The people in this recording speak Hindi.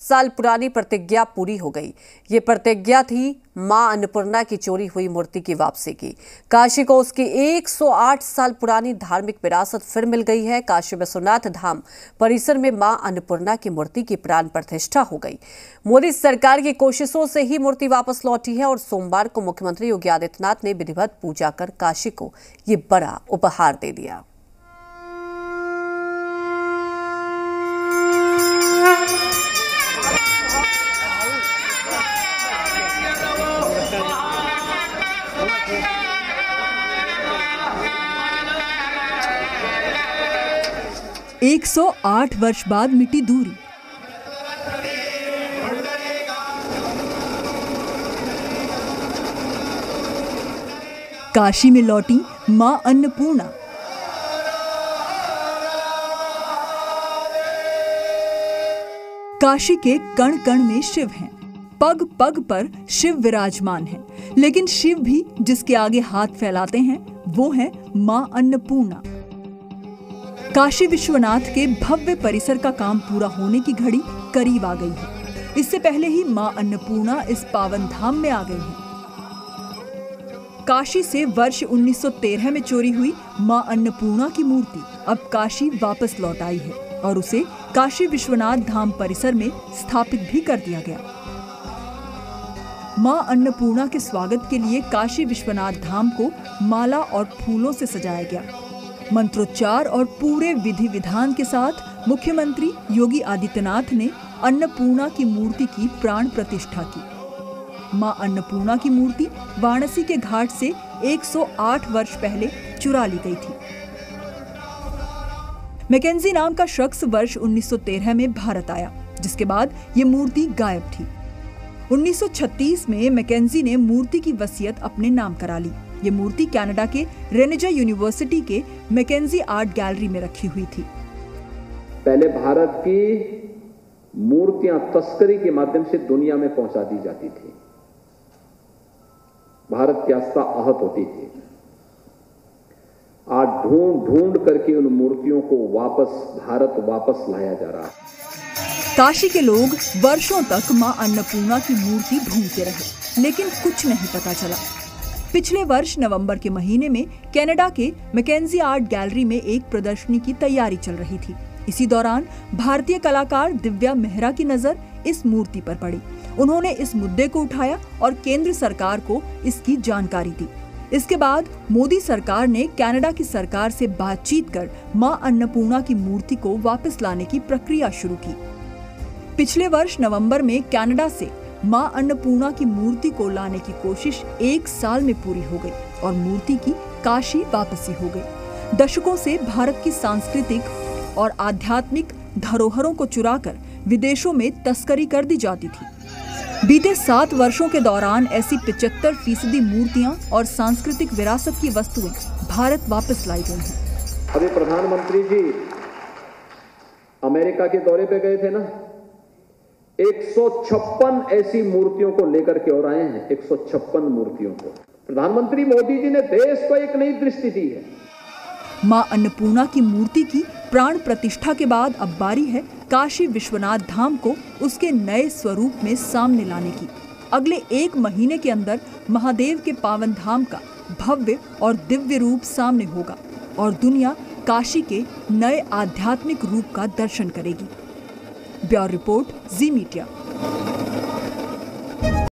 साल पुरानी प्रतिज्ञा पूरी हो गई। ये प्रतिज्ञा थी मां अन्नपूर्णा की चोरी हुई मूर्ति की वापसी की। काशी को उसकी 108 साल पुरानी धार्मिक विरासत फिर मिल गई है। काशी विश्वनाथ धाम परिसर में मां अन्नपूर्णा की मूर्ति की प्राण प्रतिष्ठा हो गई। मोदी सरकार की कोशिशों से ही मूर्ति वापस लौटी है और सोमवार को मुख्यमंत्री योगी आदित्यनाथ ने विधिवत पूजा कर काशी को ये बड़ा उपहार दे दिया। एक 108 वर्ष बाद मिटी दूरी। काशी में लौटी मां अन्नपूर्णा। काशी के कण कण में शिव हैं, पग पग पर शिव विराजमान हैं, लेकिन शिव भी जिसके आगे हाथ फैलाते हैं वो है मां अन्नपूर्णा। काशी विश्वनाथ के भव्य परिसर का काम पूरा होने की घड़ी करीब आ गई है। इससे पहले ही मां अन्नपूर्णा इस पावन धाम में आ गई है। काशी से वर्ष 1913 में चोरी हुई मां अन्नपूर्णा की मूर्ति अब काशी वापस लौट आई है और उसे काशी विश्वनाथ धाम परिसर में स्थापित भी कर दिया गया। मां अन्नपूर्णा के स्वागत के लिए काशी विश्वनाथ धाम को माला और फूलों से सजाया गया। मंत्रोच्चार और पूरे विधि विधान के साथ मुख्यमंत्री योगी आदित्यनाथ ने अन्नपूर्णा की मूर्ति की प्राण प्रतिष्ठा की। मां अन्नपूर्णा की मूर्ति वाराणसी के घाट से 108 वर्ष पहले चुरा ली गई थी। मैकेंजी नाम का शख्स वर्ष 1913 में भारत आया, जिसके बाद ये मूर्ति गायब थी। 1936 में मैकेंजी ने मूर्ति की वसीयत अपने नाम करा ली। ये मूर्ति कनाडा के रेनेजा यूनिवर्सिटी के मैकेंजी आर्ट गैलरी में रखी हुई थी। पहले भारत की मूर्तियां तस्करी के माध्यम से दुनिया में पहुंचा दी जाती थी। भारत की आस्था आहत होती थी। आज ढूंढ ढूंढ करके उन मूर्तियों को भारत वापस लाया जा रहा है। काशी के लोग वर्षों तक मां अन्नपूर्णा की मूर्ति ढूंढते रहे, लेकिन कुछ नहीं पता चला। पिछले वर्ष नवंबर के महीने में कनाडा के मैकेंजी आर्ट गैलरी में एक प्रदर्शनी की तैयारी चल रही थी। इसी दौरान भारतीय कलाकार दिव्या मेहरा की नजर इस मूर्ति पर पड़ी। उन्होंने इस मुद्दे को उठाया और केंद्र सरकार को इसकी जानकारी दी। इसके बाद मोदी सरकार ने कनाडा की सरकार से बातचीत कर मां अन्नपूर्णा की मूर्ति को वापस लाने की प्रक्रिया शुरू की। पिछले वर्ष नवंबर में कनाडा से मां अन्नपूर्णा की मूर्ति को लाने की कोशिश 1 साल में पूरी हो गई और मूर्ति की काशी वापसी हो गई। दशकों से भारत की सांस्कृतिक और आध्यात्मिक धरोहरों को चुराकर विदेशों में तस्करी कर दी जाती थी। बीते 7 वर्षों के दौरान ऐसी 75% मूर्तियां और सांस्कृतिक विरासत की वस्तुएं भारत वापस लाई गई हैं। अभी प्रधानमंत्री जी अमेरिका के दौरे पे गए थे ना, 156 ऐसी मूर्तियों को लेकर के और आए हैं। 156 मूर्तियों को प्रधानमंत्री मोदी जी ने देश को एक नई दृष्टि दी है। मां अन्नपूर्णा की मूर्ति की प्राण प्रतिष्ठा के बाद अब बारी है काशी विश्वनाथ धाम को उसके नए स्वरूप में सामने लाने की। अगले 1 महीने के अंदर महादेव के पावन धाम का भव्य और दिव्य रूप सामने होगा और दुनिया काशी के नए आध्यात्मिक रूप का दर्शन करेगी। ब्यूरो रिपोर्ट, जी मीडिया।